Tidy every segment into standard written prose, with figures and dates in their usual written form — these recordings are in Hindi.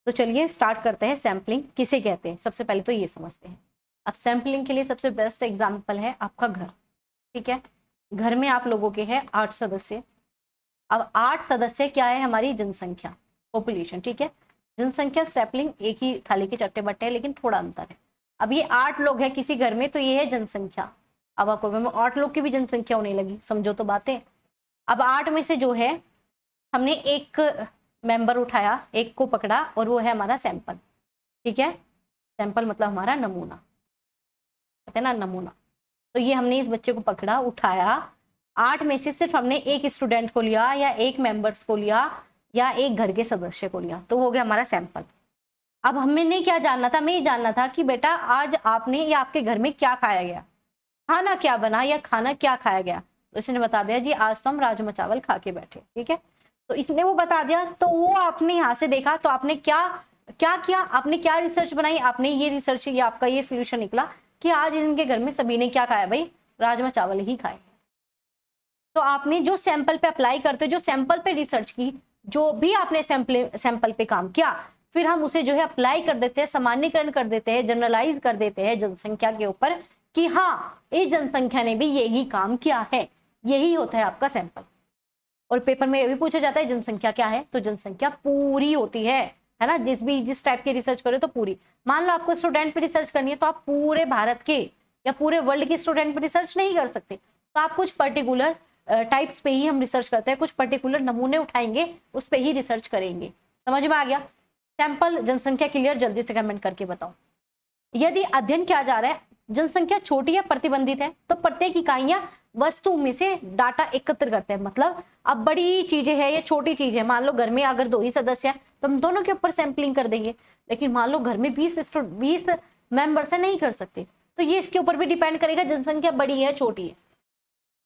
तो चलिए स्टार्ट करते हैं। सैम्पलिंग किसे कहते हैं सबसे पहले तो ये समझते हैं। अब सैम्पलिंग के लिए सबसे बेस्ट एग्जाम्पल है आपका घर। ठीक है, घर में आप लोगों के हैं 8 सदस्य। अब 8 सदस्य क्या है, हमारी जनसंख्या, पॉपुलेशन। ठीक है, जनसंख्या सैम्पलिंग एक ही थाली के चट्टे बट्टे है, लेकिन थोड़ा अंतर है। अब ये 8 लोग हैं किसी घर में, तो ये है जनसंख्या। अब आपको घर में 8 लोग की भी जनसंख्या होने लगी, समझो तो बातें। अब 8 में से जो है हमने एक मेंबर उठाया, एक को पकड़ा, और वो है हमारा सैंपल। ठीक है, सैंपल मतलब हमारा नमूना, कहते हैं ना नमूना। तो ये हमने इस बच्चे को पकड़ा, उठाया, 8 में से सिर्फ हमने एक स्टूडेंट को लिया या एक मेंबर्स को लिया या एक घर के सदस्य को लिया, तो हो गया हमारा सैंपल। अब हमें क्या जानना था, हमें ये जानना था कि बेटा आज आपने या आपके घर में क्या खाया गया, खाना क्या बना या खाना क्या खाया गया। तो इसने बता दिया जी आज तो हम राजमा चावल खा के बैठे। ठीक है, तो इसने वो बता दिया, तो वो आपने यहाँ से देखा, तो आपने क्या क्या किया, आपने क्या रिसर्च बनाई, आपने ये रिसर्च, ये आपका ये सोल्यूशन निकला कि आज इनके घर में सभी ने क्या खाया, भाई राजमा चावल ही खाए। तो आपने जो सैंपल पे अप्लाई करते, जो सैंपल पे रिसर्च की, जो भी आपने सैंपल पे काम किया, फिर हम उसे जो है अप्लाई कर देते हैं, सामान्यकरण कर देते हैं, जनरलाइज कर देते हैं जनसंख्या के ऊपर कि हाँ इस जनसंख्या ने भी यही काम किया है। यही होता है आपका सैंपल। और पेपर में ये भी पूछा जाता है जनसंख्या क्या है, तो जनसंख्या पूरी होती है ना। जिस टाइप की रिसर्च करो तो पूरी। मान लो आपको स्टूडेंट पे रिसर्च करनी है, तो आप पूरे भारत के या पूरे वर्ल्ड के स्टूडेंट पे रिसर्च नहीं कर सकते, तो आप कुछ पर्टिकुलर टाइप्स पे ही हम रिसर्च करते हैं, कुछ पर्टिकुलर नमूने उठाएंगे, उस पे ही रिसर्च करेंगे। समझ में आ गया? सैंपल जनसंख्या क्लियर, जल्दी से कमेंट करके बताओ। यदि अध्ययन किया जा रहा है, जनसंख्या छोटी या प्रतिबंधित है, तो प्रत्येक इकाइयां वस्तु में से डाटा एकत्र करते हैं। मतलब अब बड़ी चीजें हैं या छोटी चीजें, मान लो घर में अगर 2 ही सदस्य हैं तो हम दोनों के ऊपर सैंपलिंग कर देंगे, लेकिन मान लो घर में 20 मेंबर्स है, नहीं कर सकते, तो ये इसके ऊपर भी डिपेंड करेगा जनसंख्या बड़ी है छोटी है।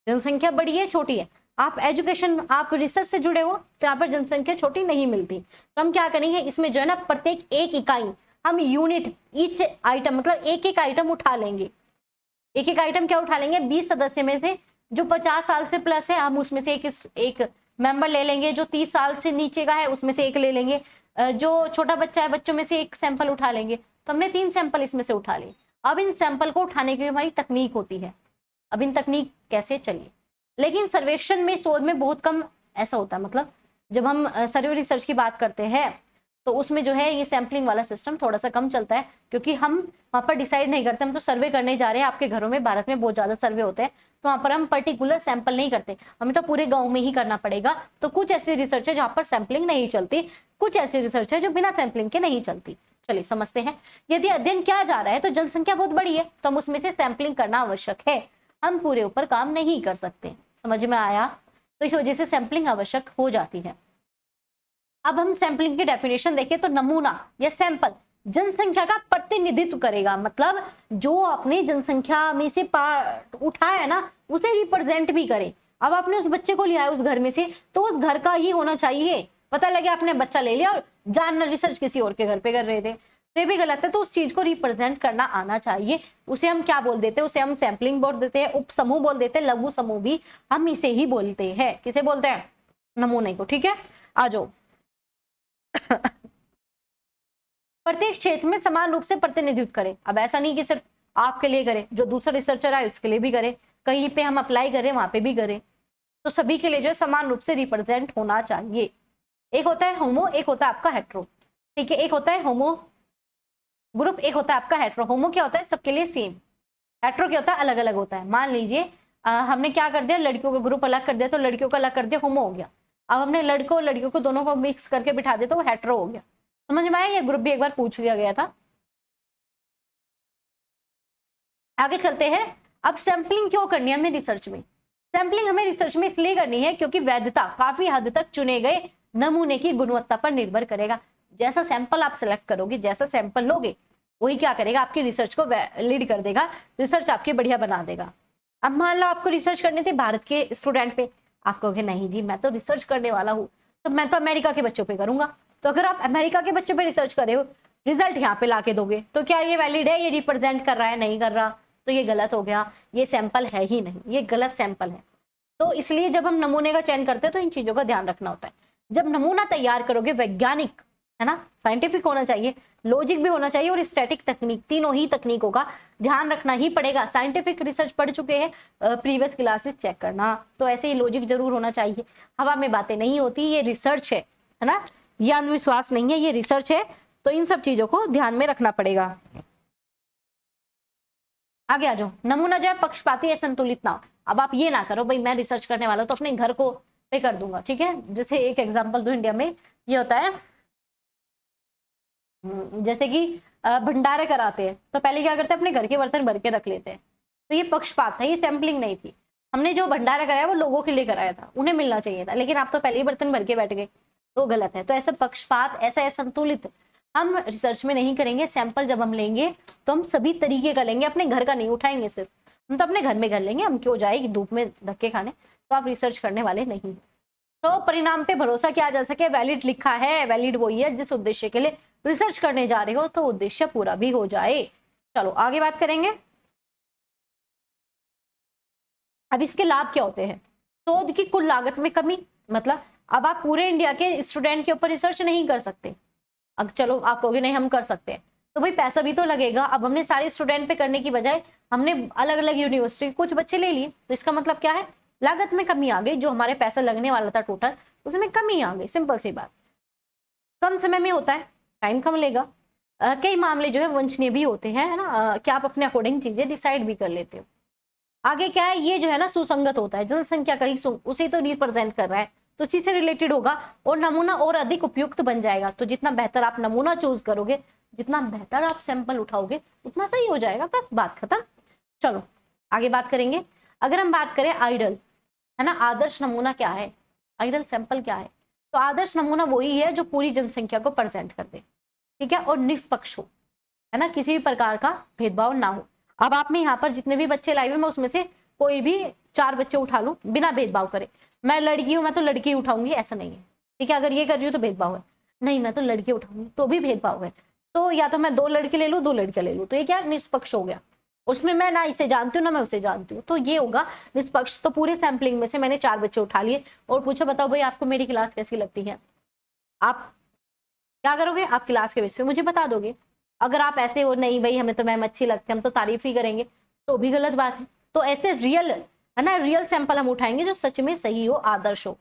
जनसंख्या बड़ी है छोटी है, आप एजुकेशन आप रिसर्च से जुड़े हो तो यहाँ पर जनसंख्या छोटी नहीं मिलती, तो हम क्या करेंगे इसमें जो है ना प्रत्येक एक इकाई हम यूनिट ईच आइटम मतलब एक एक आइटम उठा लेंगे। एक एक आइटम क्या उठा लेंगे, 20 सदस्य में से जो 50 साल से प्लस है हम उसमें से एक मेंबर ले लेंगे, जो 30 साल से नीचे का है उसमें से एक ले लेंगे, जो छोटा बच्चा है बच्चों में से एक सैंपल उठा लेंगे। तो हमने 3 सैंपल इसमें से उठा लिए। अब इन सैंपल को उठाने की हमारी तकनीक होती है। अब इन तकनीक कैसे चलिए, लेकिन सर्वेक्षण में शोध में बहुत कम ऐसा होता है। मतलब जब हम सर्वे रिसर्च की बात करते हैं तो उसमें जो है ये सैंपलिंग वाला सिस्टम थोड़ा सा कम चलता है, क्योंकि हम वहाँ पर डिसाइड नहीं करते, हम तो सर्वे करने जा रहे हैं। आपके घरों में भारत में बहुत ज्यादा सर्वे होते हैं, तो वहाँ पर हम पर्टिकुलर सैंपल नहीं करते, हमें तो पूरे गाँव में ही करना पड़ेगा। तो कुछ ऐसी रिसर्च है जहाँ पर सैंपलिंग नहीं चलती, कुछ ऐसी रिसर्च है जो बिना सैंपलिंग के नहीं चलती। चलिए समझते हैं। यदि अध्ययन किया जा रहा है तो जनसंख्या बहुत बड़ी है, तो हम उसमें से सैंपलिंग करना आवश्यक है, हम पूरे ऊपर काम नहीं कर सकते। समझ में आया? तो इस वजह से सैंपलिंग आवश्यक हो जाती है। अब हम सैंपलिंग की डेफिनेशन देखें तो नमूना या सैंपल जनसंख्या का प्रतिनिधित्व करेगा। मतलब जो अपनी जनसंख्या में से पार्ट उठाया है ना उसे रिप्रेजेंट भी करे। अब आपने उस बच्चे को लिया है उस घर में से, तो उस घर का ही होना चाहिए। पता लगे आपने बच्चा ले लिया और जानना रिसर्च किसी और के घर पे कर रहे थे, तो ये भी गलत है। तो उस चीज को रिप्रेजेंट करना आना चाहिए। उसे हम क्या बोल देते हैं, उसे हम सैंपलिंग बोल देते हैं, उप समूह बोल देते हैं, लघु समूह भी हम इसे ही बोलते हैं। किसे बोलते हैं? नमूने को। ठीक है, आ जाओ। प्रत्येक क्षेत्र में समान रूप से प्रतिनिधित्व करें। अब ऐसा नहीं कि सिर्फ आपके लिए करें, जो दूसरा रिसर्चर है उसके लिए भी करें, कहीं पे हम अप्लाई करें वहां पे भी करें, तो सभी के लिए जो है समान रूप से रिप्रेजेंट होना चाहिए। एक होता है होमो, एक होता है आपका हेट्रो। ठीक है, एक होता है होमो ग्रुप, एक होता है आपका हेट्रो। होमो क्या होता है, सबके लिए सेम। हेट्रो क्या होता है, अलग अलग होता है। मान लीजिए हमने क्या कर दिया, लड़कियों का ग्रुप अलग कर दिया, तो लड़कियों का अलग कर दिया, होमो हो गया। अब हमने लड़कों और लड़कियों को दोनों को मिक्स करके बिठा दिया, तो वो हेट्रो हो गया। समझ में आया? ये ग्रुप भी एक बार पूछ लिया गया था। आगे चलते हैं। अब सैंपलिंग क्यों करनी है हमें रिसर्च में? सैंपलिंग हमें रिसर्च में इसलिए करनी है क्योंकि वैधता काफी हद तक चुने गए नमूने की गुणवत्ता पर निर्भर करेगा। जैसा सैंपल आप सिलेक्ट करोगे, जैसा सैंपल लोगे, वही क्या करेगा, आपकी रिसर्च को लीड कर देगा, रिसर्च आपकी बढ़िया बना देगा। अब मान लो आपको रिसर्च करनी थी भारत के स्टूडेंट पे, आप कहोगे नहीं जी मैं तो रिसर्च करने वाला हूँ, तो मैं तो अमेरिका के बच्चों पे करूंगा। तो अगर आप अमेरिका के बच्चों पे रिसर्च करे हो, रिजल्ट यहाँ पे लाके दोगे, तो क्या ये वैलिड है? ये रिप्रेजेंट कर रहा है? नहीं कर रहा, तो ये गलत हो गया, ये सैंपल है ही नहीं, ये गलत सैंपल है। तो इसलिए जब हम नमूने का चयन करते हैं तो इन चीजों का ध्यान रखना होता है। जब नमूना तैयार करोगे, वैज्ञानिक है ना, साइंटिफिक होना चाहिए, लॉजिक भी होना चाहिए और स्टैटिक तकनीक, तीनों ही तकनीकों का ध्यान रखना ही पड़ेगा। साइंटिफिक रिसर्च पढ़ चुके हैं, प्रीवियस क्लासेस चेक करना, तो ऐसे ही लॉजिक जरूर होना चाहिए। हवा में बातें नहीं होती, ये रिसर्च है ना, ये अंधविश्वास नहीं है, ये रिसर्च है, तो इन सब चीजों को ध्यान में रखना पड़ेगा। आगे आ जाओ, नमूना जो है पक्षपाती या संतुलित ना हो। अब आप ये ना करो भाई मैं रिसर्च करने वाला हूं तो अपने घर को पे कर दूंगा, ठीक है। जैसे एक एग्जांपल दो, इंडिया में ये होता है, जैसे कि भंडारे कराते हैं तो पहले क्या करते हैं, अपने घर के बर्तन भर के रख लेते हैं, तो ये पक्षपात था, ये सैंपलिंग नहीं थी। हमने जो भंडारा कराया वो लोगों के लिए कराया था, उन्हें मिलना चाहिए था, लेकिन आप तो पहले ही बर्तन भर के बैठ गए, तो गलत है। तो ऐसा पक्षपात, ऐसा असंतुलित हम रिसर्च में नहीं करेंगे। सैंपल जब हम लेंगे तो हम सभी तरीके का लेंगे, अपने घर का नहीं उठाएंगे सिर्फ, हम तो अपने घर में कर लेंगे, हम क्यों जाएगी धूप में धक्के खाने, तो आप रिसर्च करने वाले नहीं। तो परिणाम पे भरोसा किया जा सके, वैलिड लिखा है, वैलिड वही है जिस उद्देश्य के लिए रिसर्च करने जा रहे हो तो उद्देश्य पूरा भी हो जाए। चलो आगे बात करेंगे। अब इसके लाभ क्या होते हैं, शोध की कुल लागत में कमी, मतलब अब आप पूरे इंडिया के स्टूडेंट के ऊपर रिसर्च नहीं कर सकते। अब चलो आप कहोगे नहीं हम कर सकते हैं, तो भाई पैसा भी तो लगेगा। अब हमने सारे स्टूडेंट पे करने की बजाय हमने अलग अलग यूनिवर्सिटी कुछ बच्चे ले लिए, तो इसका मतलब क्या है, लागत में कमी आ गई, जो हमारे पैसा लगने वाला था टोटल उसमें कमी आ गई, सिंपल सी बात। कम समय में होता है, टाइम कम लेगा। कई मामले जो है वंचनीय भी होते हैं, है ना, कि आप अपने अकॉर्डिंग चीजें डिसाइड भी कर लेते हो। आगे क्या है, ये जो है ना सुसंगत होता है, जनसंख्या का ही उसे तो रिप्रेजेंट कर रहा है, तो उसी से रिलेटेड होगा और नमूना और अधिक उपयुक्त बन जाएगा। तो जितना बेहतर आप नमूना चूज करोगे, जितना बेहतर आप सैंपल उठाओगे, उतना सही हो जाएगा, बस बात खत्म। चलो आगे बात करेंगे। अगर हम बात करें आइडल, है ना, आदर्श नमूना क्या है, आइडल सैंपल क्या है, तो आदर्श नमूना वही है जो पूरी जनसंख्या को प्रेजेंट कर दे, ठीक है, और निष्पक्ष हो, है ना, किसी भी प्रकार का भेदभाव ना हो। अब आप में यहाँ पर जितने भी बच्चे लाए हुए, मैं उसमें से कोई भी 4 बच्चे उठा लूं बिना भेदभाव करे, मैं लड़की हूं मैं तो लड़की उठाऊंगी ऐसा नहीं है, ठीक है। अगर ये कर रही हूँ तो भेदभाव है, नहीं मैं तो लड़की उठाऊंगी तो भी भेदभाव है। तो या तो मैं 2 लड़के ले लूँ 2 लड़कियां ले लूँ, तो ये क्या निष्पक्ष हो गया, उसमें मैं ना इसे जानती हूँ ना मैं उसे जानती हूँ, तो ये होगा निष्पक्ष। तो पूरे सैंपलिंग में से मैंने 4 बच्चे उठा लिए और पूछा बताओ भाई आपको मेरी क्लास कैसी लगती है, आप क्या करोगे, आप क्लास के बेस पे मुझे बता दोगे। अगर आप ऐसे हो नहीं भाई हमें तो मैम अच्छी लगती है हम तो तारीफ ही करेंगे, तो भी गलत बात है। तो ऐसे रियल, है ना, रियल सैंपल हम उठाएंगे जो सच में सही हो, आदर्श हो,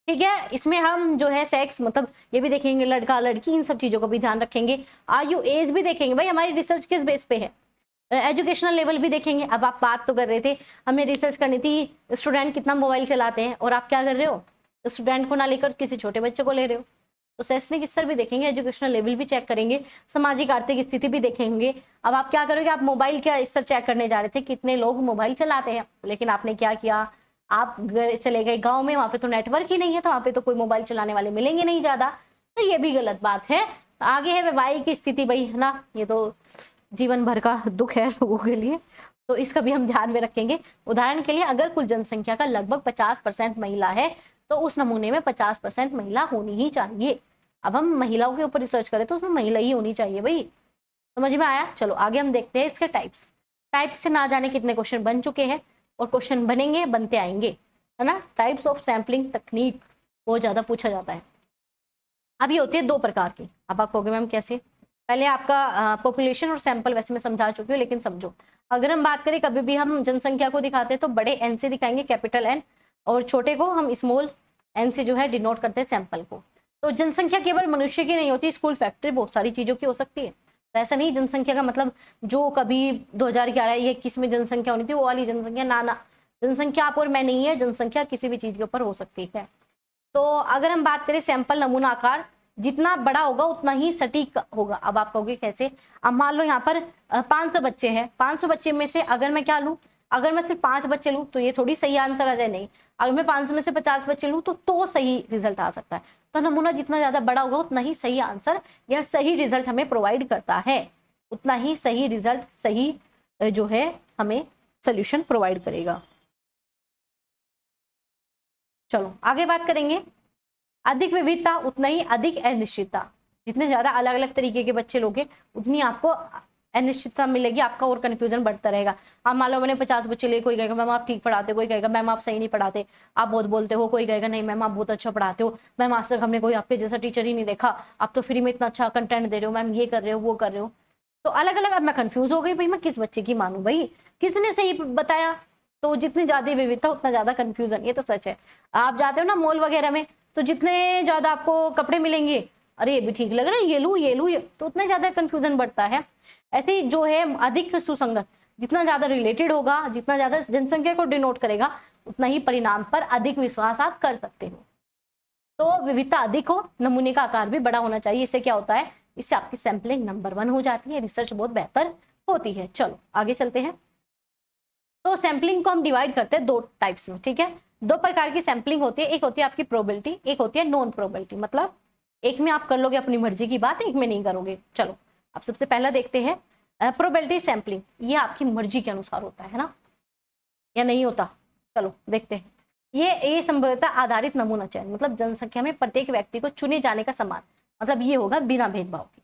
ठीक है। इसमें हम जो है सेक्स मतलब ये भी देखेंगे, लड़का लड़की इन सब चीजों का भी ध्यान रखेंगे, आयु एज भी देखेंगे, भाई हमारी रिसर्च किस बेस पे है, एजुकेशनल लेवल भी देखेंगे। अब आप बात तो कर रहे थे हमें रिसर्च करनी थी स्टूडेंट कितना मोबाइल चलाते हैं, और आप क्या कर रहे हो, स्टूडेंट को ना लेकर किसी छोटे बच्चे को ले रहे हो। तो शैक्षणिक स्तर भी देखेंगे, एजुकेशनल लेवल भी चेक करेंगे, सामाजिक आर्थिक स्थिति भी देखेंगे। अब आप क्या करोगे, आप मोबाइल का स्तर चेक करने जा रहे थे कितने लोग मोबाइल चलाते हैं, लेकिन आपने क्या किया, आप चले गए गांव में, वहां पे तो नेटवर्क ही नहीं है, तो वहां पे तो कोई मोबाइल चलाने वाले मिलेंगे नहीं ज्यादा, तो ये भी गलत बात है। आगे है वैवाहिक स्थिति, भाई है ना, ये तो जीवन भर का दुख है लोगों के लिए, तो इसका भी हम ध्यान में रखेंगे। उदाहरण के लिए अगर कुल जनसंख्या का लगभग 50% महिला है, तो उस नमूने में 50% महिला होनी ही चाहिए। अब हम महिलाओं के ऊपर रिसर्च करें तो उसमें महिला ही होनी चाहिए, भाई समझ में आया। चलो आगे हम देखते हैं इसके टाइप्स। टाइप से ना जाने कितने क्वेश्चन बन चुके हैं और क्वेश्चन बनेंगे, बनते आएंगे, है ना। टाइप्स ऑफ सैम्पलिंग टेक्निक बहुत ज्यादा पूछा जाता है। अब ये होती है 2 प्रकार की। अब आप कहोगे मैम कैसे, पहले आपका पॉपुलेशन और सैंपल वैसे मैं समझा चुकी हूँ, लेकिन समझो अगर हम बात करें कभी भी हम जनसंख्या को दिखाते हैं तो बड़े एन से दिखाएंगे, कैपिटल एन, और छोटे को हम स्मॉल एन से जो है डिनोट करते हैं सैंपल को। तो जनसंख्या केवल मनुष्य की नहीं होती, स्कूल फैक्ट्री बहुत सारी चीजों की हो सकती है। तो ऐसा नहीं जनसंख्या का मतलब जो कभी 2011 या 21 में जनसंख्या होनी थी वो वाली जनसंख्या, ना, जनसंख्या आप और मैं नहीं है, जनसंख्या किसी भी चीज के ऊपर हो सकती है। तो अगर हम बात करें सैंपल नमूना आकार जितना बड़ा होगा उतना ही सटीक होगा। अब आप कहोगे कैसे, अब मान लो यहाँ पर 500 बच्चे हैं, 500 बच्चे में से अगर मैं क्या लूँ, अगर मैं सिर्फ 5 बच्चे लूँ तो ये थोड़ी सही आंसर आ जाए, नहीं, अगर मैं 500 में से 50 बच्चे लूँ तो सही रिजल्ट आ सकता है। तो नमूना जितना ज्यादा बड़ा होगा उतना ही सही आंसर या सही रिजल्ट हमें प्रोवाइड करता है, उतना ही सही रिजल्ट, सही जो है हमें सोल्यूशन प्रोवाइड करेगा। चलो आगे बात करेंगे। अधिक विविधता उतना ही अधिक अनिश्चितता, जितने ज्यादा अलग अलग तरीके के बच्चे लोगे उतनी आपको अनिश्चितता मिलेगी, आपका और कंफ्यूजन बढ़ता रहेगा। आप मान लो मैंने 50 बच्चे लिए, कोई कहेगा मैम आप ठीक पढ़ाते, कोई कहेगा मैम आप सही नहीं पढ़ाते, आप बहुत बोलते हो, कोई कहेगा नहीं मैम आप बहुत अच्छा पढ़ाते हो, मैम आज तक हमने कोई आपके जैसा टीचर ही नहीं देखा, आप तो फ्री में इतना अच्छा कंटेंट दे रहे हो, मैम ये कर रहे हो वो कर रहे हो। तो अलग अलग, अब मैं कंफ्यूज हो गई भाई मैं किस बच्चे की मानूं, भाई किसने सही बताया। तो जितनी ज्यादा विविधता उतना ज्यादा कंफ्यूजन, ये तो सच है। आप जाते हो ना मॉल वगैरह में, तो जितने ज्यादा आपको कपड़े मिलेंगे, अरे ये भी ठीक लग रहा है, ये लूं ये लूं, तो उतना ज्यादा कंफ्यूजन बढ़ता है। ऐसे ही जो है अधिक सुसंगत, जितना ज्यादा रिलेटेड होगा, जितना ज्यादा जनसंख्या को डिनोट करेगा, उतना ही परिणाम पर अधिक विश्वास आप कर सकते हो। तो विविधता अधिक हो, नमूने का आकार भी बड़ा होना चाहिए। इससे क्या होता है, इससे आपकी सैंपलिंग नंबर 1 हो जाती है, रिसर्च बहुत बेहतर होती है। चलो आगे चलते हैं। तो सैंपलिंग को हम डिवाइड करते हैं 2 टाइप्स में, ठीक है। 2 प्रकार की सैंपलिंग होती है, एक होती है आपकी प्रोबेबिलिटी, एक होती है नॉन प्रोबेबिलिटी। मतलब एक में आप कर लोगे अपनी मर्जी की बात, एक में नहीं करोगे। चलो अब सबसे पहला देखते हैं प्रोबेबिलिटी सैंपलिंग। ये आपकी मर्जी के अनुसार होता है ना, या नहीं होता। चलो देखते हैं। ये संभवतः आधारित नमूना चयन, मतलब जनसंख्या में प्रत्येक व्यक्ति को चुने जाने का समान, मतलब ये होगा बिना भेदभाव के,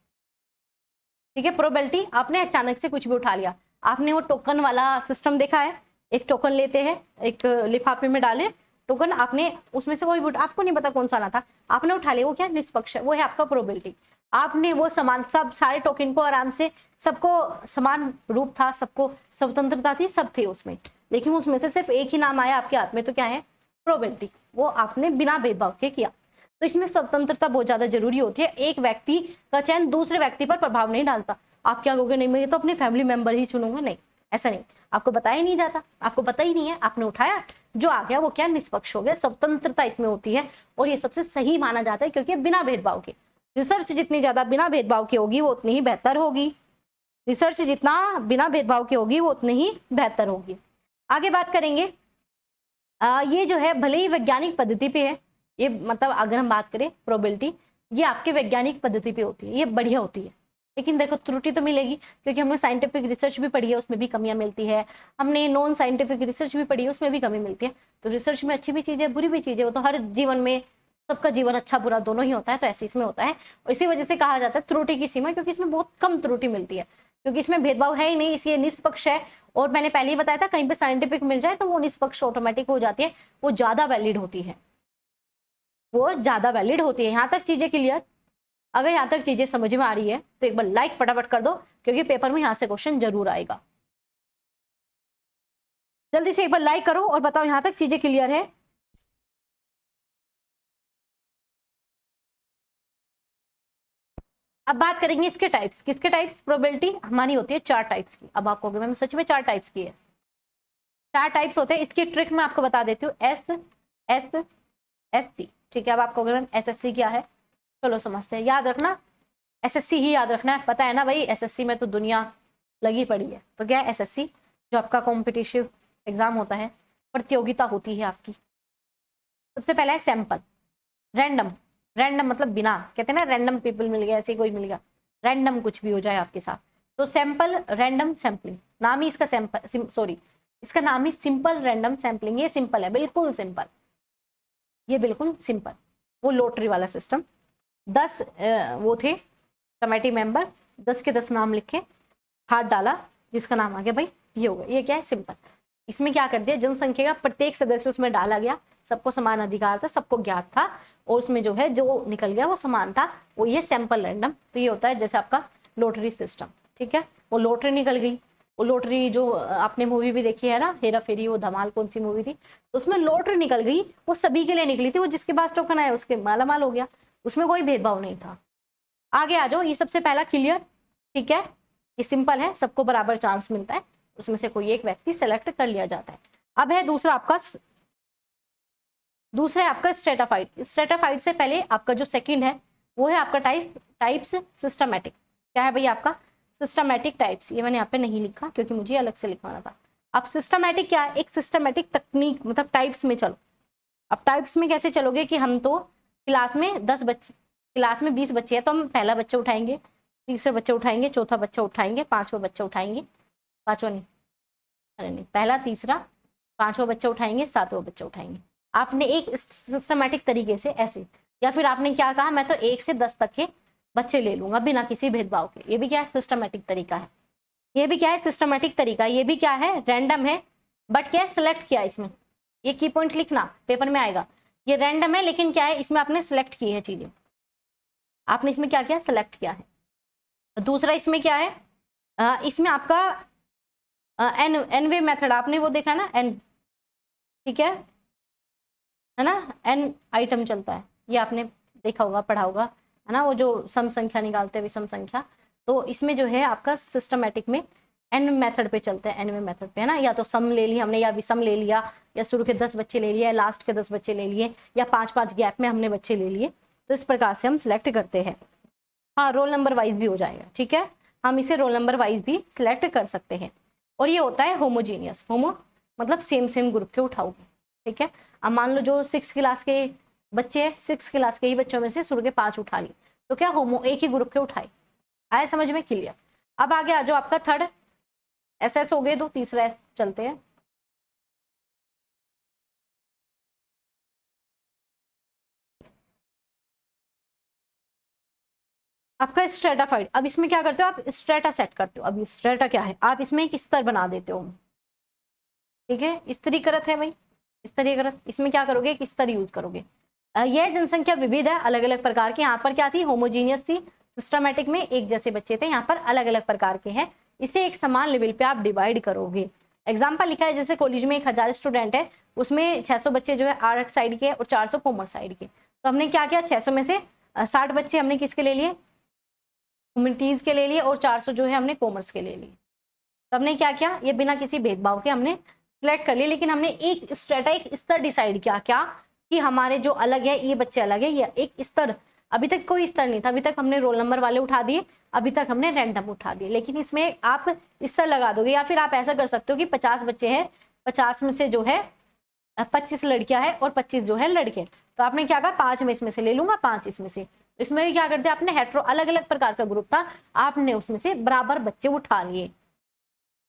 ठीक है। प्रोबेबिलिटी, आपने अचानक से कुछ भी उठा लिया, आपने वो टोकन वाला सिस्टम देखा है, एक टोकन लेते हैं, एक लिफाफे में डाले टोकन, आपने उसमें से कोई भी, आपको नहीं पता कौन सा आना था, आपने उठा लिया, वो क्या निष्पक्ष है, वो है आपका प्रोबेबिलिटी। आपने वो समान, सब सारे टोकन को आराम से, सबको समान रूप था, सबको स्वतंत्रता थी, सब थे उसमें, लेकिन उसमें से सिर्फ एक ही नाम आया आपके हाथ में, तो क्या है, प्रोबेबिलिटी। वो आपने बिना भेदभाव के किया। तो इसमें स्वतंत्रता बहुत ज्यादा जरूरी होती है। एक व्यक्ति का चयन दूसरे व्यक्ति पर प्रभाव नहीं डालता। आप क्या कहोगे, नहीं मैं तो अपने फैमिली मेंबर ही चुनूंगा, नहीं, ऐसा नहीं, आपको बताया नहीं जाता, आपको पता ही नहीं है, आपने उठाया, जो आ गया वो क्या निष्पक्ष हो गया। स्वतंत्रता इसमें होती है, और ये सबसे सही माना जाता है, क्योंकि बिना भेदभाव के रिसर्च जितनी ज्यादा बिना भेदभाव की होगी वो उतनी ही बेहतर होगी। रिसर्च जितना बिना भेदभाव की होगी वो उतनी ही बेहतर होगी। आगे बात करेंगे, ये जो है भले ही वैज्ञानिक पद्धति पे है, ये मतलब अगर हम बात करें प्रोबेबिलिटी, ये आपके वैज्ञानिक पद्धति पे होती है, ये बढ़िया होती है, लेकिन देखो त्रुटि तो मिलेगी, क्योंकि हमने साइंटिफिक रिसर्च भी पढ़ी है, उसमें भी कमियां मिलती है, हमने नॉन साइंटिफिक रिसर्च भी पढ़ी है, उसमें भी कमी मिलती है। तो रिसर्च में अच्छी भी चीज है, बुरी भी चीज है, वो तो हर जीवन में सबका जीवन अच्छा बुरा दोनों ही होता है, तो ऐसे इसमें होता है। और इसी वजह से कहा जाता है त्रुटि की सीमा, क्योंकि इसमें बहुत कम त्रुटि मिलती है, क्योंकि इसमें भेदभाव है ही नहीं, इसलिए निष्पक्ष है। और मैंने पहले ही बताया था, कहीं पे साइंटिफिक मिल जाए तो वो निष्पक्ष ऑटोमेटिक हो जाती है, वो ज्यादा वैलिड होती है, वो ज्यादा वैलिड होती है। यहाँ तक चीजें क्लियर? अगर यहाँ तक चीजें समझ में आ रही है तो एक बार लाइक फटाफट कर दो, क्योंकि पेपर में यहाँ से क्वेश्चन जरूर आएगा। जल्दी से एक बार लाइक करो और बताओ यहाँ तक चीजें क्लियर है। अब बात करेंगे इसके टाइप्स। किसके टाइप्स? प्रोबेबिलिटी हमारी होती है 4 टाइप्स की। अब आपको मैम सच में 4 टाइप्स की है, 4 टाइप्स होते हैं। इसकी ट्रिक मैं आपको बता देती हूँ, एस एस एस सी, ठीक है। अब आपको मैम एसएससी क्या है, चलो समझते हैं। याद रखना एसएससी ही याद रखना है, पता है ना भाई, एसएससी में तो दुनिया लगी पड़ी है। तो क्या है एसएससी? जो आपका कॉम्पिटिटिव एग्जाम होता है, प्रतियोगिता होती है आपकी। सबसे पहला है सैंपल, रैंडम। रैंडम मतलब बिना, कहते हैं ना रैंडम पीपल मिल गया, ऐसे कोई मिल गया, रैंडम कुछ भी हो जाए आपके साथ, तो सैंपल रैंडम सैंपलिंग, नाम ही इसका सैंपल, सॉरी इसका नाम ही सिंपल रैंडम सैंपलिंग। ये सिंपल है, बिल्कुल सिंपल, ये बिल्कुल सिंपल। वो लॉटरी वाला सिस्टम, 10 वो थे कमेटी मेंबर, 10 के 10 नाम लिखे, हाथ डाला, जिसका नाम आ गया भाई ये होगा। ये क्या है? सिंपल। इसमें क्या कर दिया, जनसंख्या का प्रत्येक सदस्य उसमें डाला गया, सबको समान अधिकार था, सबको ज्ञात था, और उसमें जो है जो निकल गया वो समान था, वो ये सैंपल रैंडम। तो ये होता है जैसे आपका लॉटरी सिस्टम, ठीक है। वो लॉटरी निकल गई, वो लॉटरी जो आपने मूवी भी देखी है ना, हेरा फेरी, वो धमाल कौन सी मूवी थी, तो उसमें लॉटरी निकल गई, वो सभी के लिए निकली थी, वो जिसके पास टोकन आया उसके माला माल हो गया, उसमें कोई भेदभाव नहीं था। आगे आ जाओ, ये सबसे पहला क्लियर, ठीक है, ये सिंपल है, सबको बराबर चांस मिलता है, उसमें से कोई एक व्यक्ति सेलेक्ट कर लिया जाता है। अब है दूसरा आपका स्ट्रेटाफाइड। स्ट्रेटाफाइड से पहले आपका जो सेकंड है वो है आपका टाइप्स सिस्टमैटिक। क्या है भैया आपका? Systematic types. ये मैंने यहाँ पे नहीं लिखा क्योंकि मुझे अलग से लिखवाना था। अब सिस्टमैटिक क्या है? एक सिस्टमैटिक तकनीक, मतलब टाइप्स में चलो। अब टाइप्स में कैसे चलोगे कि हम तो क्लास में 10 बच्चे, क्लास में 20 बच्चे हैं, तो हम पहला बच्चा उठाएंगे, तीसरा बच्चा उठाएंगे, चौथा बच्चा उठाएंगे, पांचवा बच्चा उठाएंगे, पांचवा नहीं, अरे नहीं, पहला तीसरा पांचवा बच्चा उठाएंगे, सातवां बच्चा उठाएंगे। आपने एक सिस्टमैटिक तरीके से ऐसे, या फिर आपने क्या कहा, मैं तो 1 से 10 तक के बच्चे ले लूंगा बिना किसी भेदभाव के। ये भी क्या है? सिस्टमैटिक तरीका है। ये भी क्या है, सिस्टमेटिक तरीका, ये भी क्या है, रैंडम है, बट क्या है, सिलेक्ट किया इसमें, ये की पॉइंट लिखना पेपर में आएगा, ये रैंडम है लेकिन क्या है, इसमें आपने सिलेक्ट की है चीजें, आपने इसमें क्या किया, सिलेक्ट किया है। दूसरा इसमें क्या है, इसमें आपका एन वे मेथड आपने वो देखा ना, एन, ठीक है ना, एन आइटम चलता है, ये आपने देखा होगा, पढ़ा होगा, है ना, वो जो सम संख्या निकालते हैं, विषम संख्या, तो इसमें जो है आपका सिस्टमेटिक में एन मेथड पे चलते हैं, एनवे मेथड पे, है ना, या तो सम ले लिया हमने, या विषम ले लिया, या शुरू के 10 बच्चे ले लिए, या लास्ट के 10 बच्चे ले लिए, या 5-5 गैप में हमने बच्चे ले लिए, तो इस प्रकार से हम सिलेक्ट करते हैं। हाँ, रोल नंबर वाइज भी हो जाएगा, ठीक है, हम इसे रोल नंबर वाइज भी सिलेक्ट कर सकते हैं। और ये होता है होमोजीनियस, होमो मतलब सेम सेम ग्रुप के उठाओगे, ठीक है। अब मान लो जो 6 क्लास के बच्चे हैं, 6 क्लास के ही बच्चों में से शुरू के 5 उठा लिए, तो क्या होमो एक ही ग्रुप के उठाए, आया समझ में, क्लियर। अब आगे आ जाओ, आपका थर्ड एस हो गए, दो, तीसरा एस चलते हैं। आपका स्ट्रेटाफाइड, अब इसमें क्या करते हो आप, स्ट्रेटा सेट करते हो। अब स्ट्रेटा क्या है, आप इसमें एक स्तर बना देते हो, ठीक है, स्तरीकृत है भाई, स्तरीकृत, इसमें क्या करोगे, एक स्तर यूज करोगे। यह जनसंख्या विविध है, अलग अलग प्रकार के, यहाँ पर क्या थी, होमोजीनियस थी, सिस्टमैटिक में एक जैसे बच्चे थे, यहाँ पर अलग अलग प्रकार के हैं, इसे एक समान लेवल पे आप डिवाइड करोगे। एग्जाम्पल लिखा है, जैसे कॉलेज में 1000 स्टूडेंट है, उसमें 600 बच्चे जो है आर्ट साइड के और 400 कॉमर्स साइड के, तो हमने क्या किया, 600 में से 60 बच्चे हमने किसके ले लिए, ह्यूमैनिटीज के ले लिए, और 400 जो है हमने कॉमर्स के ले लिए। तो हमने क्या किया, ये बिना किसी भेदभाव के हमने सिलेक्ट कर लिए, लेकिन हमने एक स्ट्रेटा, एक स्तर डिसाइड किया, क्या कि हमारे जो अलग है ये बच्चे अलग है, या एक स्तर, अभी तक कोई स्तर नहीं था, अभी तक हमने रोल नंबर वाले उठा दिए, अभी तक हमने रैंडम उठा दिए, लेकिन इसमें आप स्तर लगा दोगे, या फिर आप ऐसा कर सकते हो कि 50 बच्चे हैं, 50 में से जो है 25 लड़कियां हैं और 25 जो है लड़के, तो आपने क्या कहा, 5 में इसमें से ले लूंगा, 5 इसमें से, इसमें भी क्या करते आपने, हेट्रो अलग अलग प्रकार का ग्रुप था, आपने उसमें से बराबर बच्चे उठा लिए,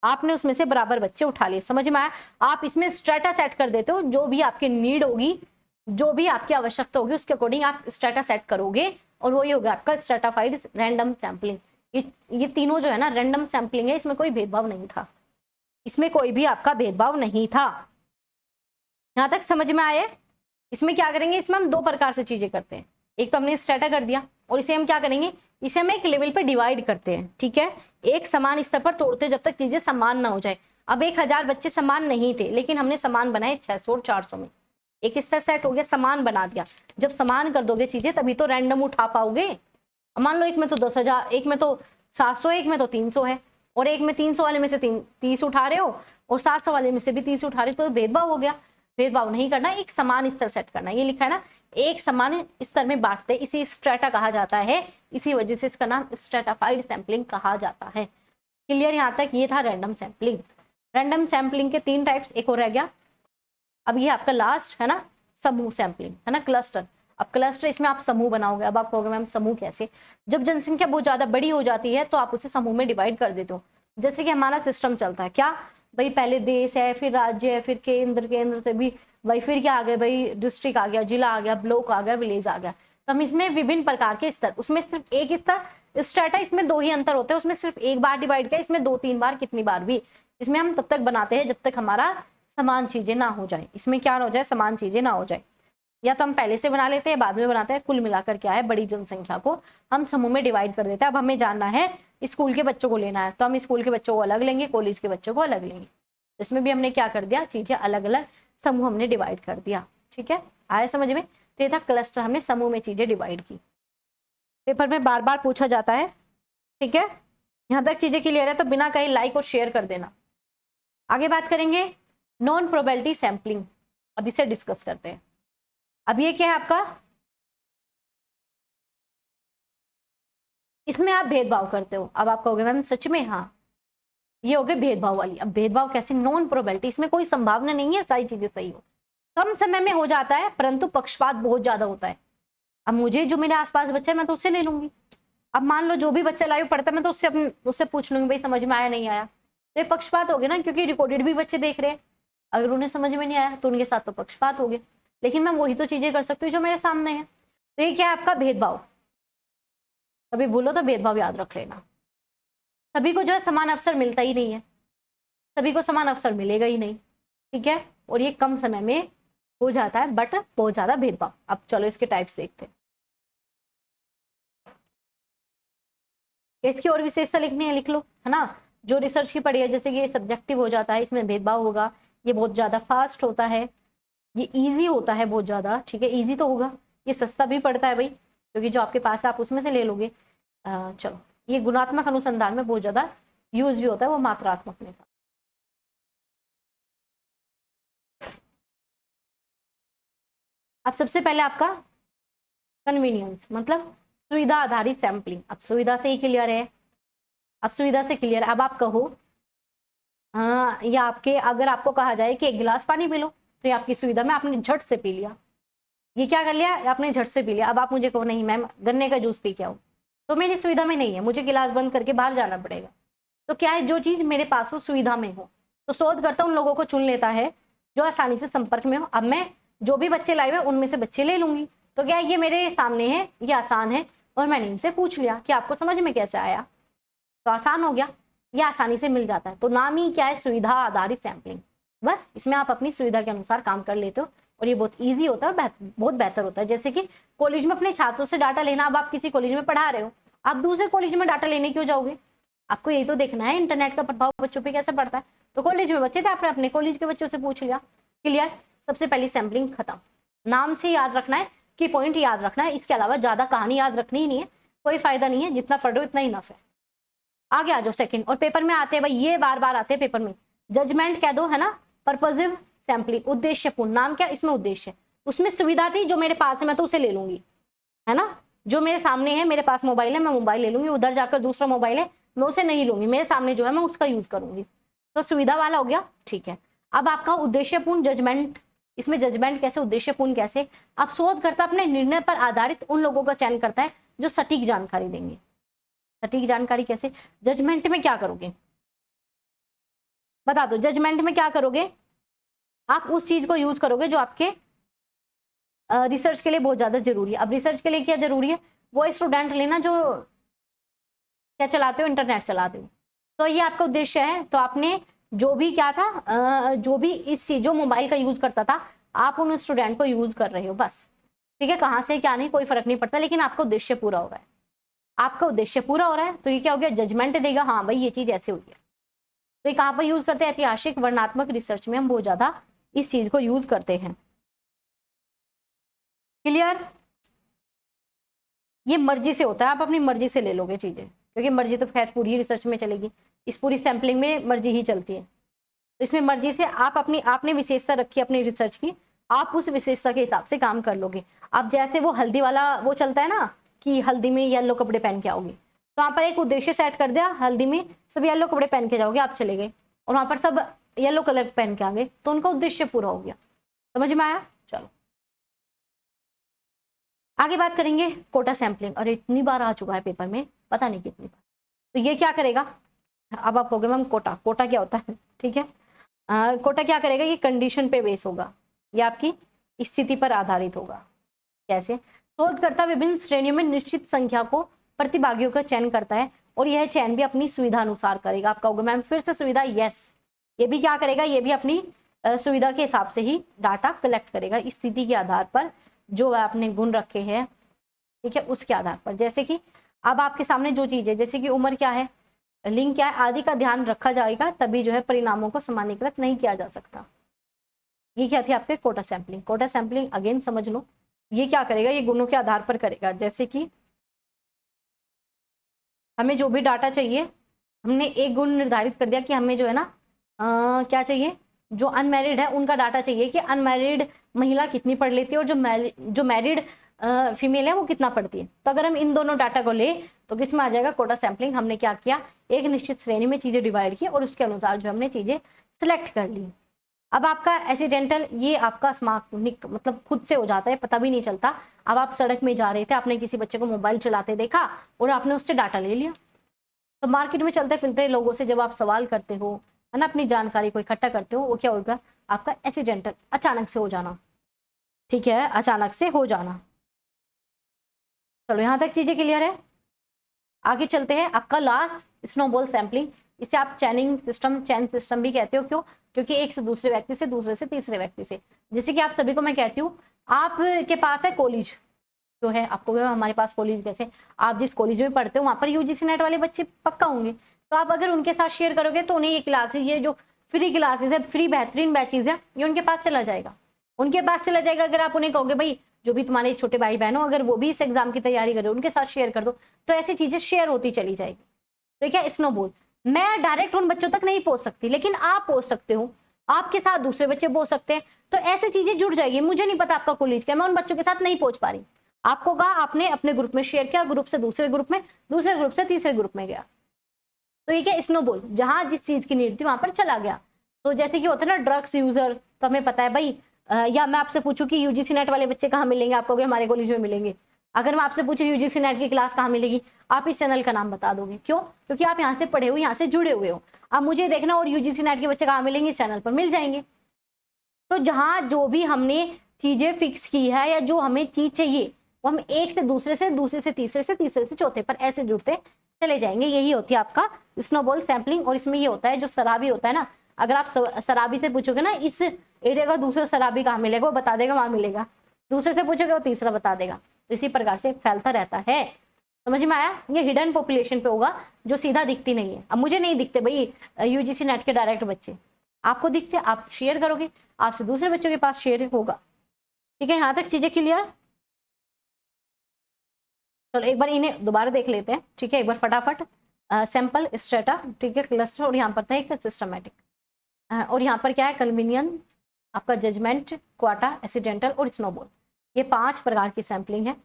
आपने उसमें से बराबर बच्चे उठा लिए, समझ में आया। आप इसमें स्ट्रेटा सेट कर देते हो, जो भी आपकी नीड होगी, जो भी आपकी आवश्यकता होगी, उसके अकॉर्डिंग आप स्ट्रेटा सेट करोगे, और वही होगा आपका स्ट्रेटाफाइड रैंडम सैम्पलिंग। ये तीनों जो है ना रैंडम सैम्पलिंग है, इसमें कोई भेदभाव नहीं था, इसमें कोई भी आपका भेदभाव नहीं था, यहां तक समझ में आए। इसमें क्या करेंगे, इसमें हम 2 प्रकार से चीजें करते हैं, एक तो हमने स्ट्रेटा कर दिया, और इसे हम क्या करेंगे, इसे हम एक लेवल पे डिवाइड करते हैं, ठीक है, एक समान स्तर पर तोड़ते जब तक चीजें समान ना हो जाए। अब 1000 बच्चे समान नहीं थे, लेकिन हमने समान बनाए 600 और 400 में, एक स्तर सेट हो गया, समान बना दिया। जब समान कर दोगे चीजें तभी तो रैंडम उठा पाओगे। मान लो एक में तो 10,000, एक में तो 700, एक में तो 300 है, और एक में 300 वाले में से 30 उठा रहे हो, और 700 वाले में से भी 30 उठा रहे हो, तो भेदभाव हो गया। भेदभाव नहीं करना, एक समान स्तर सेट करना, ये लिखा है ना, एक समान स्तर में बांटते, इसी स्ट्रेटा कहा जाता है, इसी वजह से इसका नाम स्ट्रेटाफाइड सैंपलिंग कहा जाता है। क्लियर, यहाँ तक ये था रैंडम सैंपलिंग। रैंडम सैंपलिंग के 3 टाइप्स, एक और रह गया, अब ये आपका लास्ट है ना, समूह सैंपलिंग, है ना, क्लस्टर। अब क्लस्टर, इसमें आप समूह बनाओगे। अब आप कहोगे मैम समूह कैसे, जब जनसंख्या बहुत ज्यादा बड़ी हो जाती है तो आप उसे समूह में डिवाइड कर देते हो। जैसे कि हमारा सिस्टम चलता है, क्या भाई, पहले देश है, फिर राज्य है, फिर केंद्र, केंद्र से भी भाई फिर क्या आ गया भाई, डिस्ट्रिक्ट आ गया, जिला आ गया, ब्लॉक आ गया, विलेज आ गया। तो हम इसमें विभिन्न प्रकार के स्तर, उसमें सिर्फ एक स्तर स्ट्रेटा, इसमें 2 ही अंतर होते हैं, उसमें सिर्फ एक बार डिवाइड किया, इसमें 2-3 बार, कितनी बार भी, इसमें हम तब तक बनाते हैं जब तक हमारा समान चीजें ना हो जाए, इसमें क्या हो जाए, समान चीजें ना हो जाए, या तो हम पहले से बना लेते हैं, बाद में बनाते हैं। कुल मिलाकर क्या है, बड़ी जनसंख्या को हम समूह में डिवाइड कर देते हैं। अब हमें जानना है स्कूल के बच्चों को लेना है, तो हम स्कूल के बच्चों को अलग लेंगे, कॉलेज के बच्चों को अलग लेंगे। इसमें भी हमने क्या कर दिया, चीजें अलग अलग समूह हमने डिवाइड कर दिया, ठीक है, आया समझ में। तो ये था क्लस्टर, हमने समूह में चीजें डिवाइड की, पेपर में बार बार पूछा जाता है, ठीक है। यहाँ तक चीजें क्लियर है तो बिना कहीं लाइक और शेयर कर देना। आगे बात करेंगे नॉन प्रोबेबिलिटी सैंपलिंग, अब इसे डिस्कस करते हैं। अब ये क्या है आपका, इसमें आप भेदभाव करते हो। अब आप कहोगे मैम सच में, हाँ ये हो गए भेदभाव वाली। अब भेदभाव कैसे, नॉन प्रोबेबिलिटी, इसमें कोई संभावना नहीं है सारी चीजें सही हो, कम समय में हो जाता है, परंतु पक्षपात बहुत ज्यादा होता है। अब मुझे जो मेरे आसपास बच्चा है मैं तो उससे ले लूंगी। अब मान लो जो भी बच्चा लाइव पढ़ता है मैं तो उससे पूछ लूंगी भाई समझ में आया नहीं आया, तो ये पक्षपात हो गया ना, क्योंकि रिकॉर्डेड भी बच्चे देख रहे हैं, अगर उन्हें समझ में नहीं आया तो उनके साथ तो पक्षपात हो गए। लेकिन मैं वही तो चीजें कर सकती हूँ जो मेरे सामने है, तो ये क्या है आपका भेदभाव। कभी बोलो तो भेदभाव याद रख लेना, सभी को जो है समान अवसर मिलता ही नहीं है, सभी को समान अवसर मिलेगा ही नहीं, ठीक है। और ये कम समय में हो जाता है, बट बहुत ज्यादा भेदभाव। अब चलो इसके टाइप्स देखते हैं। इसकी और विशेषता लिखनी है, लिख लो, है ना। जो रिसर्च की पढ़ी है, जैसे कि ये सब्जेक्टिव हो जाता है, इसमें भेदभाव होगा, ये बहुत ज्यादा फास्ट होता है, ये इजी होता है बहुत ज्यादा, ठीक है, इजी तो होगा, ये सस्ता भी पड़ता है भाई, क्योंकि जो आपके पास है आप उसमें से ले लोगे। चलो, ये गुणात्मक अनुसंधान में बहुत ज्यादा यूज भी होता है, वो मात्रात्मक में था। अब सबसे पहले आपका कन्वीनियंस, मतलब सुविधा आधारित सैंपलिंग। अब सुविधा से ही क्लियर है, अब सुविधा से क्लियर। अब आप कहो या आपके अगर आपको कहा जाए कि एक गिलास पानी पी लो, तो ये आपकी सुविधा में आपने झट से पी लिया, ये क्या कर लिया, आपने झट से पी लिया। अब आप मुझे कहो नहीं मैम गन्ने का जूस पी के आओ, तो मेरी सुविधा में नहीं है, मुझे गिलास बंद करके बाहर जाना पड़ेगा। तो क्या है, जो चीज मेरे पास हो, सुविधा में हो, तो शोधकर्ता उन लोगों को चुन लेता है जो आसानी से संपर्क में हो। अब मैं जो भी बच्चे लाए हुए उनमें से बच्चे ले लूंगी, तो क्या है, ये मेरे सामने है, ये आसान है, और मैंने इनसे पूछ लिया कि आपको समझ में कैसे आया, तो आसान हो गया, ये आसानी से मिल जाता है। तो नाम ही क्या है, सुविधा आधारित सैंपलिंग। बस इसमें आप अपनी सुविधा के अनुसार काम कर लेते हो, और ये बहुत ईजी होता है, बहुत बेहतर होता है। जैसे कि कॉलेज में अपने छात्रों से डाटा लेना, अब आप किसी कॉलेज में पढ़ा रहे हो, आप दूसरे कॉलेज में डाटा लेने क्यों जाओगे, आपको यही तो देखना है इंटरनेट का प्रभाव बच्चों पे कैसे पड़ता है। तो कॉलेज में बच्चे थे, आपने अपने कॉलेज के बच्चों से पूछ लिया, क्लियर। सबसे पहली सैंपलिंग खत्म। नाम से याद रखना है, की पॉइंट याद रखना है, इसके अलावा ज्यादा कहानी याद रखनी ही नहीं है, कोई फायदा नहीं है, जितना पढ़ रहे हो इतना ही नफ है। आगे आ जाओ सेकंड, और पेपर में आते हैं भाई, ये बार बार आते हैं पेपर में, जजमेंट कह दो, है ना, पर्पसिव सैंपलिंग, उद्देश्यपूर्ण। नाम क्या, इसमें उद्देश्य, उसमें सुविधा थी, जो मेरे पास है मैं तो उसे ले लूंगी, है ना, जो मेरे सामने है, मेरे पास मोबाइल है मैं मोबाइल ले लूंगी, उधर जाकर दूसरा मोबाइल है मैं उसे नहीं लूंगी, मेरे सामने जो है मैं उसका यूज करूंगी, तो सुविधा वाला हो गया, ठीक है। अब आपका उद्देश्यपूर्ण जजमेंट, इसमें जजमेंट कैसे, उद्देश्यपूर्ण कैसे, आप शोधकर्ता अपने निर्णय पर आधारित उन लोगों का चयन करता है जो सटीक जानकारी देंगे। सटीक जानकारी कैसे, जजमेंट में क्या करोगे, बता दो, जजमेंट में क्या करोगे, आप उस चीज को यूज करोगे जो आपके रिसर्च के लिए बहुत ज्यादा जरूरी है। अब रिसर्च के लिए क्या जरूरी है, वो स्टूडेंट लेना जो क्या चलाते हो, इंटरनेट चलाते हो, तो ये आपका उद्देश्य है। तो आपने जो भी क्या था, जो भी इस चीज, जो मोबाइल का यूज करता था, आप उन स्टूडेंट को यूज कर रहे हो, बस, ठीक है, कहाँ से क्या नहीं कोई फर्क नहीं पड़ता, लेकिन आपका उद्देश्य पूरा हो रहा है, आपका उद्देश्य पूरा हो रहा है, तो ये क्या हो गया, जजमेंट देगा, हाँ भाई ये चीज ऐसे हुई है। तो ये कहाँ पर यूज करते हैं, ऐतिहासिक वर्णनात्मक रिसर्च में हम बहुत ज्यादा इस चीज को यूज करते हैं, क्लियर। ये मर्जी से होता है, आप अपनी मर्जी से ले लोगे चीजें, क्योंकि मर्जी तो खैर पूरी रिसर्च में चलेगी, इस पूरी सैंपलिंग में मर्जी ही चलती है, तो इसमें मर्जी से आप अपनी, आपने विशेषता रखी अपनी रिसर्च की, आप उस विशेषता के हिसाब से काम कर लोगे। अब जैसे वो हल्दी वाला वो चलता है ना, कि हल्दी में येलो कपड़े पहन के आओगे, तो वहाँ पर एक उद्देश्य सेट कर दिया, हल्दी में सब येलो कपड़े पहन के जाओगे, आप चले गए और वहाँ पर सब येलो कलर पहन के आ गए, तो उनका उद्देश्य पूरा हो गया, समझ में आया। चलो आगे बात करेंगे कोटा सैंपलिंग। और इतनी बार आ चुका है पेपर में, पता नहीं कितनी बार। तो ये क्या करेगा, अब आप कहोगे मैम कोटा, कोटा क्या होता है, ठीक है, कोटा क्या करेगा, ये कंडीशन पे बेस होगा, ये आपकी स्थिति पर आधारित होगा। कैसे, शोधकर्ता विभिन्न श्रेणियों में निश्चित संख्या को प्रतिभागियों का चयन करता है, और यह चयन भी अपनी सुविधा अनुसार करेगा। आप कहोगे मैम फिर से सुविधा, यस, ये भी क्या करेगा, ये भी अपनी सुविधा के हिसाब से ही डाटा कलेक्ट करेगा, स्थिति के आधार पर, जो आपने गुण रखे हैं, ठीक है, उसके आधार पर। जैसे कि अब आपके सामने जो चीज है, जैसे कि उम्र क्या है, लिंग क्या है, आदि का ध्यान रखा जाएगा, तभी जो है परिणामों को सामान्यकृत नहीं किया जा सकता। ये क्या थी आपके quota sampling. Quota sampling again समझ लो, ये क्या करेगा, ये गुणों के आधार पर करेगा। जैसे कि हमें जो भी डाटा चाहिए, हमने एक गुण निर्धारित कर दिया कि हमें जो है ना क्या चाहिए, जो अनमैरिड है उनका डाटा चाहिए कि अनमैरिड महिला कितनी पढ़ लेती है, और जो मैरिड फीमेल है वो कितना पढ़ती है। तो अगर हम इन दोनों डाटा को ले तो किसमें आ जाएगा, कोटा सैंपलिंग। हमने क्या किया, एक निश्चित श्रेणी में चीजें डिवाइड की और उसके अनुसार जो हमने चीजें सिलेक्ट कर ली। अब आपका एक्सीडेंटल, ये आपका स्मार्ट मतलब खुद से हो जाता है, पता भी नहीं चलता। अब आप सड़क में जा रहे थे, आपने किसी बच्चे को मोबाइल चलाते देखा और आपने उससे डाटा ले लिया। तो मार्केट में चलते फिरते लोगों से जब आप सवाल करते हो, है ना, अपनी जानकारी को इकट्ठा करते हो, वो क्या होगा, आपका एक्सीडेंटल, अचानक से हो जाना, ठीक है, अचानक से हो जाना। चलो यहाँ तक चीजें क्लियर है। आगे चलते हैं, आपका लास्ट स्नोबॉल सैम्पलिंग। इसे आप चैन सिस्टम भी कहते हो। क्यों? क्योंकि एक से दूसरे व्यक्ति से, दूसरे से तीसरे व्यक्ति से। जैसे कि आप सभी को मैं कहती हूँ, आपके पास है कॉलेज जो है, आपको हमारे पास कॉलेज, कैसे आप जिस कॉलेज में पढ़ते हो वहां पर यूजीसी नेट वाले बच्चे पक्का होंगे। तो आप अगर उनके साथ शेयर करोगे तो उन्हें ये क्लासेज, ये जो फ्री क्लासेस है, फ्री बेहतरीन बैचेज है, ये उनके पास चला जाएगा, उनके पास चला जाएगा। अगर आप उन्हें कहोगे भाई जो भी तुम्हारे छोटे भाई बहन हो, अगर वो भी इस एग्जाम की तैयारी करे, उनके साथ शेयर कर दो, तो ऐसी चीजें शेयर होती चली जाएगी। तो क्या स्नोबॉल, मैं डायरेक्ट उन बच्चों तक नहीं पहुंच सकती, लेकिन आप पहुंच सकते हो, आपके साथ दूसरे बच्चे पहुंच सकते हैं। तो ऐसी चीजें जुड़ जाएगी। मुझे नहीं पता आपका कॉलेज क्या, मैं उन बच्चों के साथ नहीं पहुंच पा रही, आपको कहा, आपने अपने ग्रुप में शेयर किया, ग्रुप से दूसरे ग्रुप में, दूसरे ग्रुप से तीसरे ग्रुप में गया। तो ये क्या स्नोबॉल, जहां जिस चीज की नीड थी वहां पर चला गया। तो जैसे कि होता है ना ड्रग्स यूजर, तो हमें पता है भाई, या मैं आपसे पूछूं कि यूजीसी नेट वाले बच्चे कहाँ मिलेंगे, आप कहोगे हमारे कॉलेज में मिलेंगे। अगर मैं आपसे पूछूं यूजीसी नेट की क्लास कहाँ मिलेगी, आप इस चैनल का नाम बता दोगे। क्यों? क्योंकि आप यहाँ से पढ़े हो, यहाँ से जुड़े हुए हो। अब मुझे देखना और यूजीसी नेट के बच्चे कहाँ मिलेंगे, इस चैनल पर मिल जाएंगे। तो जहां जो भी हमने चीजें फिक्स की है, या जो हमें चीज चाहिए, वो हम एक से दूसरे से, दूसरे से तीसरे से, तीसरे से चौथे पर ऐसे जुड़ते चले जाएंगे। यही होती है आपका स्नोबॉल सैम्पलिंग। और इसमें ये होता है, जो शराबी होता है ना, अगर आप शराबी से पूछोगे ना इस एरिया का दूसरा शराबी कहाँ मिलेगा, वो बता देगा वहां मिलेगा। दूसरे से पूछोगे वो तीसरा बता देगा। तो इसी प्रकार से फैलता रहता है। समझ में आया? ये हिडन पॉपुलेशन पे होगा, जो सीधा दिखती नहीं है। अब मुझे नहीं दिखते भाई यूजीसी नेट के डायरेक्ट बच्चे, आपको दिखते, आप शेयर करोगे, आपसे दूसरे बच्चों के पास शेयर होगा। ठीक है, यहाँ तक चीजें क्लियर? चलो एक बार इन्हें दोबारा देख लेते हैं। ठीक है, एक बार फटाफट। सैंपल, स्ट्रेटा, ठीक है, क्लस्टर, और यहाँ पर था एक सिस्टमैटिक। और यहाँ पर क्या है, कन्वीनियन, आपका जजमेंट, क्वाटा, एक्सीडेंटल और स्नोबॉल। ये 5 प्रकार की सैंपलिंग है।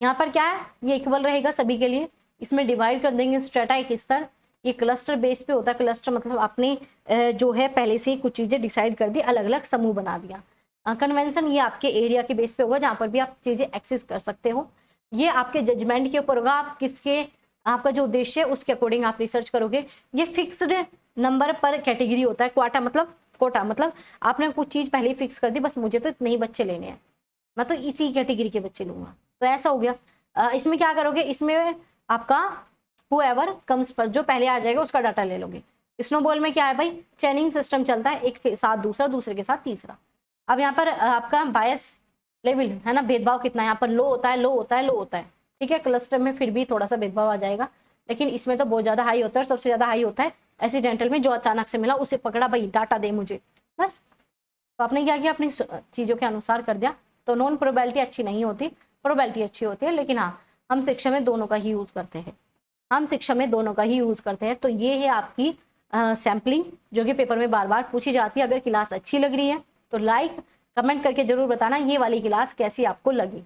यहाँ पर क्या है, ये इक्वल रहेगा सभी के लिए। इसमें डिवाइड कर देंगे। स्ट्रेटा एक स्तर, ये क्लस्टर बेस पे होता है। क्लस्टर मतलब आपने जो है पहले से ही कुछ चीजें डिसाइड कर दी, अलग अलग समूह बना दिया। कन्वेंशन ये आपके एरिया के बेस पे होगा, जहाँ पर भी आप चीजें एक्सेस कर सकते हो। ये आपके जजमेंट के ऊपर होगा, आप किसके, आपका जो उद्देश्य है उसके अकॉर्डिंग आप रिसर्च करोगे। ये फिक्स्ड नंबर पर कैटेगरी होता है। क्वाटा मतलब, कोटा मतलब आपने कुछ चीज पहले ही फिक्स कर दी, बस मुझे तो इतने ही बच्चे लेने हैं, मैं तो इसी कैटेगरी के बच्चे लूंगा। तो ऐसा हो गया। इसमें क्या करोगे, इसमें आपका whoever comes पर जो पहले आ जाएगा उसका डाटा ले लोगे। स्नोबॉल में क्या है भाई, चेनिंग सिस्टम चलता है, एक के साथ दूसरा, दूसरे के साथ तीसरा। अब यहाँ पर आपका बायस लेवल है ना, भेदभाव कितना है, यहाँ पर लो होता है, लो होता है, लो होता है। ठीक है, क्लस्टर में फिर भी थोड़ा सा भेदभाव आ जाएगा, लेकिन इसमें तो बहुत ज्यादा हाई होता है। और सबसे ज्यादा हाई होता है एक्सीडेंटल में, जो अचानक से मिला उसे पकड़ा, भाई डाटा दे मुझे, बस। तो आपने क्या किया, अपनी चीजों के अनुसार कर दिया। तो नॉन प्रोबेबिलिटी अच्छी नहीं होती, प्रोबेबिलिटी अच्छी होती है। लेकिन हाँ, हम शिक्षा में दोनों का ही यूज करते हैं, हम शिक्षा में दोनों का ही यूज करते हैं। तो ये है आपकी सैम्पलिंग, जो कि पेपर में बार बार पूछी जाती है। अगर क्लास अच्छी लग रही है तो लाइक कमेंट करके जरूर बताना ये वाली क्लास कैसी आपको लगी।